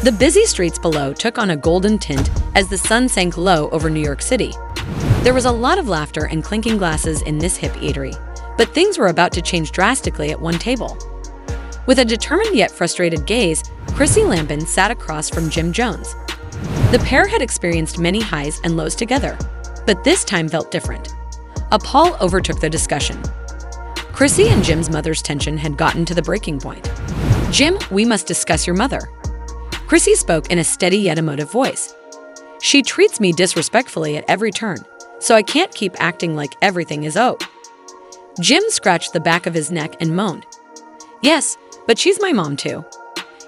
The busy streets below took on a golden tint as the sun sank low over New York City. There was a lot of laughter and clinking glasses in this hip eatery, but things were about to change drastically at one table. With a determined yet frustrated gaze, Chrissy Lampkin sat across from Jim Jones. The pair had experienced many highs and lows together, but this time felt different. A pall overtook the discussion. Chrissy and Jim's mother's tension had gotten to the breaking point. "Jim, we must discuss your mother." Chrissy spoke in a steady yet emotive voice. "She treats me disrespectfully at every turn, so I can't keep acting like everything is owed." Jim scratched the back of his neck and moaned. "Yes, but she's my mom too.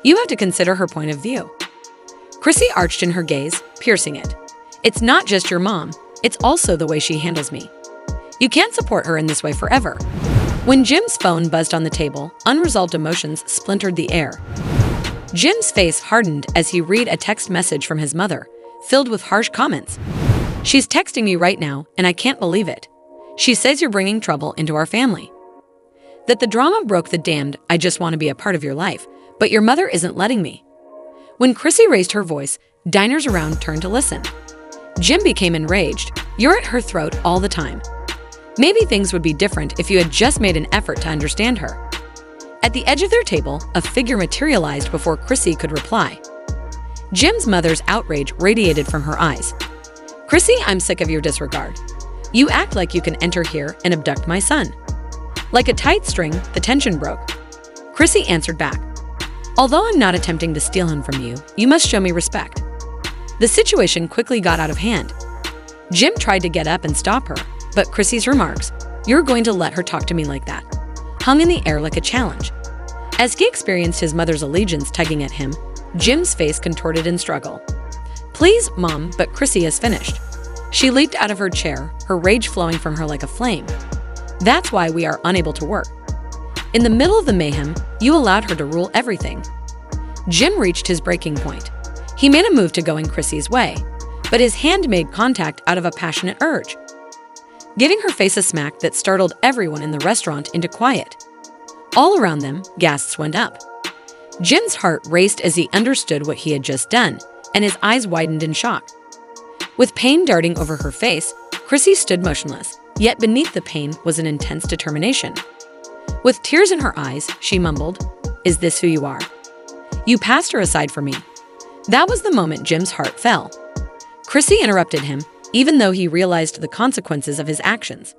You have to consider her point of view." Chrissy arched in her gaze, piercing it. "It's not just your mom, it's also the way she handles me. You can't support her in this way forever." When Jim's phone buzzed on the table, unresolved emotions splintered the air. Jim's face hardened as he read a text message from his mother, filled with harsh comments. "She's texting me right now, and I can't believe it. She says you're bringing trouble into our family. That the drama broke the damned, I just want to be a part of your life, but your mother isn't letting me." When Chrissy raised her voice, diners around turned to listen. Jim became enraged. "You're at her throat all the time. Maybe things would be different if you had just made an effort to understand her." At the edge of their table, a figure materialized before Chrissy could reply. Jim's mother's outrage radiated from her eyes. "Chrissy, I'm sick of your disregard. You act like you can enter here and abduct my son." Like a tight string, the tension broke. Chrissy answered back, "Although I'm not attempting to steal him from you, you must show me respect." The situation quickly got out of hand. Jim tried to get up and stop her, but Chrissy's remarks, "You're going to let her talk to me like that," hung in the air like a challenge. As he experienced his mother's allegiance tugging at him, Jim's face contorted in struggle. "Please, Mom, but Chrissy has finished." She leaped out of her chair, her rage flowing from her like a flame. "That's why we are unable to work. In the middle of the mayhem, you allowed her to rule everything." Jim reached his breaking point. He made a move to go in Chrissy's way, but his hand made contact out of a passionate urge, giving her face a smack that startled everyone in the restaurant into quiet. All around them, gasps went up. Jim's heart raced as he understood what he had just done, and his eyes widened in shock. With pain darting over her face, Chrissy stood motionless, yet beneath the pain was an intense determination. With tears in her eyes, she mumbled, "Is this who you are? You passed her aside for me." That was the moment Jim's heart fell. Chrissy interrupted him, even though he realized the consequences of his actions.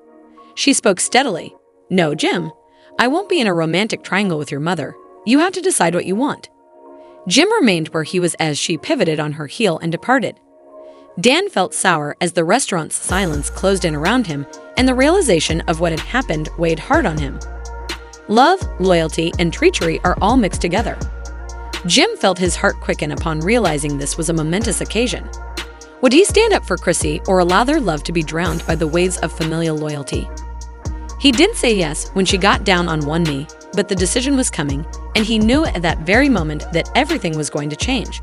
She spoke steadily. "No, Jim, I won't be in a romantic triangle with your mother. You have to decide what you want." Jim remained where he was as she pivoted on her heel and departed. Dan felt sour as the restaurant's silence closed in around him, and the realization of what had happened weighed hard on him. Love, loyalty, and treachery are all mixed together. Jim felt his heart quicken upon realizing this was a momentous occasion. Would he stand up for Chrissy or allow their love to be drowned by the waves of familial loyalty? He did say yes when she got down on one knee, but the decision was coming, and he knew at that very moment that everything was going to change.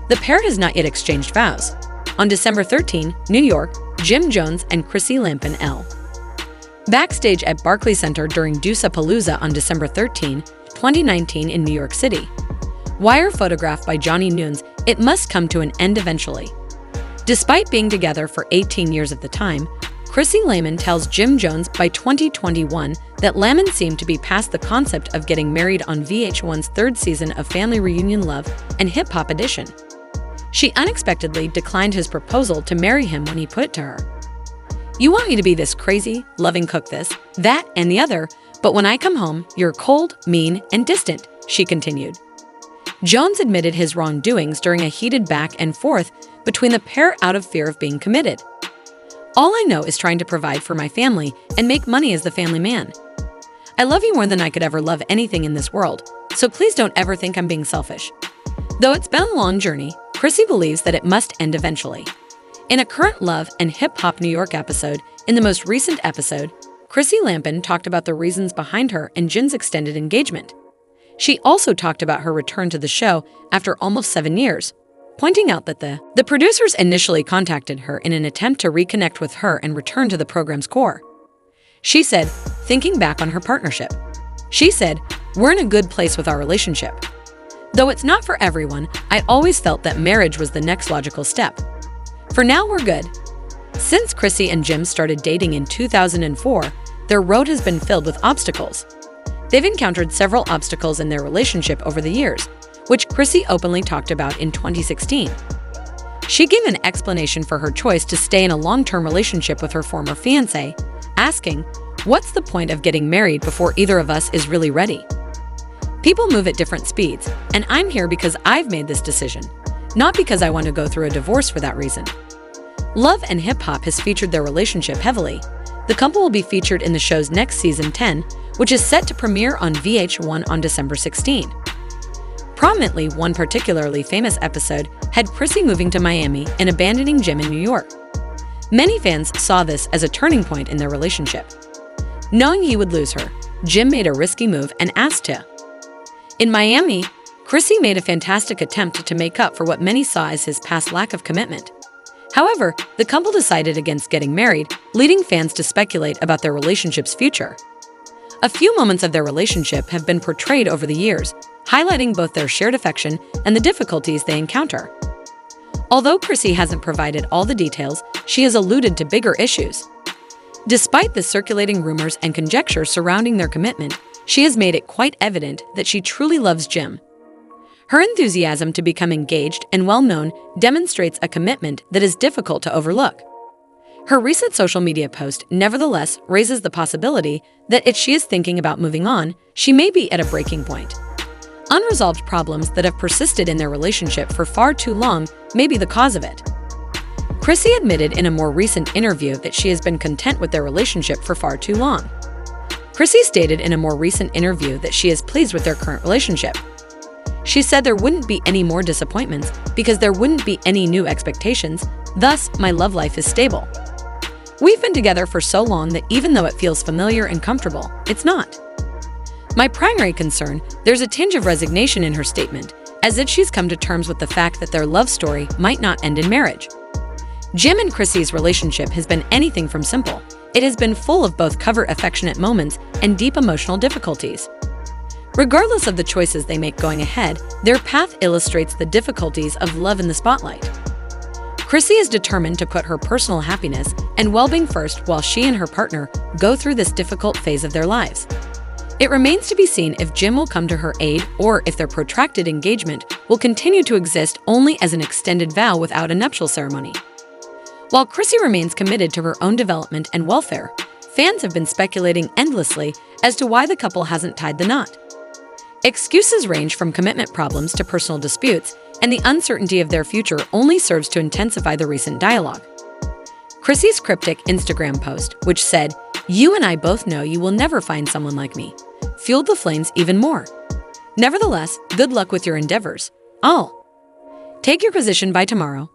The pair has not yet exchanged vows. On December 13, New York, Jim Jones and Chrissy Lampkin L. Backstage at Barclays Center during Deuce-a-Palooza on December 13, 2019 in New York City. Wire photograph by Johnny Nunes, "It must come to an end eventually." Despite being together for 18 years at the time, Chrissy Lampkin tells Jim Jones by 2021 that Lampkin seemed to be past the concept of getting married on VH1's third season of Family Reunion Love and Hip Hop Edition. She unexpectedly declined his proposal to marry him when he put it to her. "You want me to be this crazy, loving cook this, that, and the other, but when I come home, you're cold, mean, and distant," she continued. Jones admitted his wrongdoings during a heated back and forth between the pair out of fear of being committed. "All I know is trying to provide for my family and make money as the family man. I love you more than I could ever love anything in this world, so please don't ever think I'm being selfish." Though it's been a long journey, Chrissy believes that it must end eventually. In a current Love and Hip Hop New York episode, in the most recent episode, Chrissy Lampkin talked about the reasons behind her and Jim's extended engagement. She also talked about her return to the show after almost 7 years, pointing out that the producers initially contacted her in an attempt to reconnect with her and return to the program's core. She said, thinking back on her partnership, she said, "We're in a good place with our relationship. Though it's not for everyone, I always felt that marriage was the next logical step. For now, we're good. Since Chrissy and Jim started dating in 2004, their road has been filled with obstacles. They've encountered several obstacles in their relationship over the years, which Chrissy openly talked about in 2016. She gave an explanation for her choice to stay in a long-term relationship with her former fiancé, asking, "What's the point of getting married before either of us is really ready? People move at different speeds, and I'm here because I've made this decision, not because I want to go through a divorce for that reason." Love and Hip Hop has featured their relationship heavily. The couple will be featured in the show's next season 10, which is set to premiere on VH1 on December 16. Prominently, one particularly famous episode had Chrissy moving to Miami and abandoning Jim in New York. Many fans saw this as a turning point in their relationship. Knowing he would lose her, Jim made a risky move and asked to. In Miami, Chrissy made a fantastic attempt to make up for what many saw as his past lack of commitment. However, the couple decided against getting married, leading fans to speculate about their relationship's future. A few moments of their relationship have been portrayed over the years, highlighting both their shared affection and the difficulties they encounter. Although Chrissy hasn't provided all the details, she has alluded to bigger issues. Despite the circulating rumors and conjecture surrounding their commitment, she has made it quite evident that she truly loves Jim. Her enthusiasm to become engaged and well-known demonstrates a commitment that is difficult to overlook. Her recent social media post nevertheless raises the possibility that if she is thinking about moving on, she may be at a breaking point. Unresolved problems that have persisted in their relationship for far too long may be the cause of it. Chrissy admitted in a more recent interview that she has been content with their relationship for far too long. Chrissy stated in a more recent interview that she is pleased with their current relationship. She said there wouldn't be any more disappointments because there wouldn't be any new expectations, thus, my love life is stable. We've been together for so long that even though it feels familiar and comfortable, it's not. My primary concern, there's a tinge of resignation in her statement, as if she's come to terms with the fact that their love story might not end in marriage. Jim and Chrissy's relationship has been anything from simple. It has been full of both covert affectionate moments and deep emotional difficulties. Regardless of the choices they make going ahead, their path illustrates the difficulties of love in the spotlight. Chrissy is determined to put her personal happiness and well-being first while she and her partner go through this difficult phase of their lives. It remains to be seen if Jim will come to her aid or if their protracted engagement will continue to exist only as an extended vow without a nuptial ceremony. While Chrissy remains committed to her own development and welfare, fans have been speculating endlessly as to why the couple hasn't tied the knot. Excuses range from commitment problems to personal disputes, and the uncertainty of their future only serves to intensify the recent dialogue. Chrissy's cryptic Instagram post, which said, "You and I both know you will never find someone like me," fueled the flames even more. Nevertheless, good luck with your endeavors. All. Take your position by tomorrow.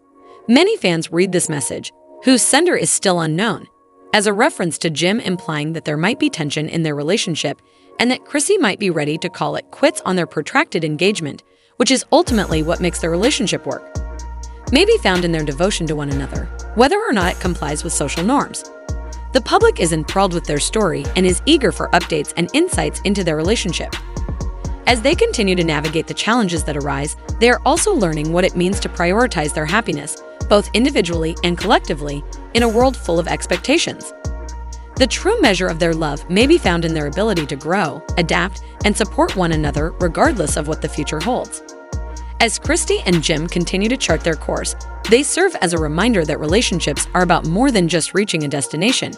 Many fans read this message, whose sender is still unknown, as a reference to Jim implying that there might be tension in their relationship and that Chrissy might be ready to call it quits on their protracted engagement, which is ultimately what makes their relationship work. May be found in their devotion to one another, whether or not it complies with social norms. The public is enthralled with their story and is eager for updates and insights into their relationship. As they continue to navigate the challenges that arise, they are also learning what it means to prioritize their happiness, both individually and collectively, in a world full of expectations. The true measure of their love may be found in their ability to grow, adapt, and support one another regardless of what the future holds. As Christy and Jim continue to chart their course, they serve as a reminder that relationships are about more than just reaching a destination.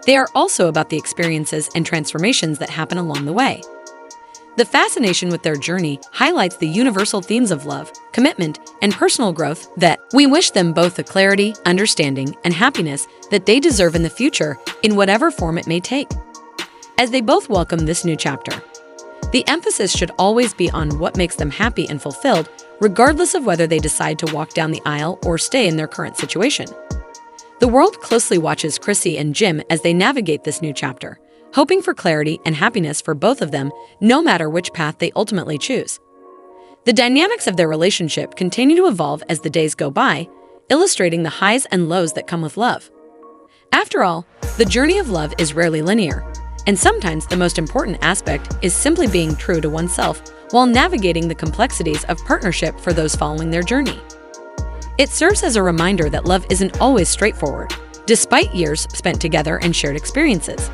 They are also about the experiences and transformations that happen along the way. The fascination with their journey highlights the universal themes of love, commitment, and personal growth that we wish them both the clarity, understanding, and happiness that they deserve in the future, in whatever form it may take. As they both welcome this new chapter, the emphasis should always be on what makes them happy and fulfilled, regardless of whether they decide to walk down the aisle or stay in their current situation. The world closely watches Chrissy and Jim as they navigate this new chapter, hoping for clarity and happiness for both of them, no matter which path they ultimately choose. The dynamics of their relationship continue to evolve as the days go by, illustrating the highs and lows that come with love. After all, the journey of love is rarely linear, And sometimes the most important aspect is simply being true to oneself while navigating the complexities of partnership for those following their journey. It serves as a reminder that love isn't always straightforward, despite years spent together and shared experiences.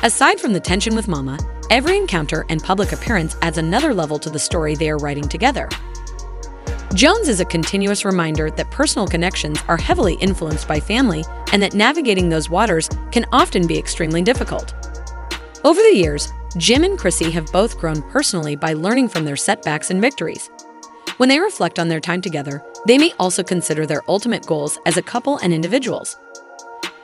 Aside from the tension with Mama, every encounter and public appearance adds another level to the story they are writing together. Jones is a continuous reminder that personal connections are heavily influenced by family and that navigating those waters can often be extremely difficult. Over the years, Jim and Chrissy have both grown personally by learning from their setbacks and victories. When they reflect on their time together, they may also consider their ultimate goals as a couple and individuals.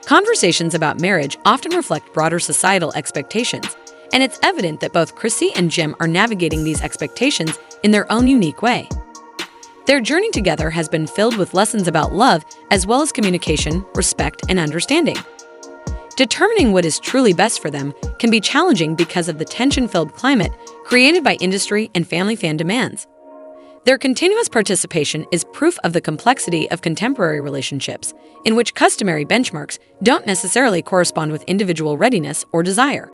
Conversations about marriage often reflect broader societal expectations, and it's evident that both Chrissy and Jim are navigating these expectations in their own unique way. Their journey together has been filled with lessons about love as well as communication, respect, and understanding. Determining what is truly best for them can be challenging because of the tension-filled climate created by industry and family fan demands. Their continuous participation is proof of the complexity of contemporary relationships, in which customary benchmarks don't necessarily correspond with individual readiness or desire.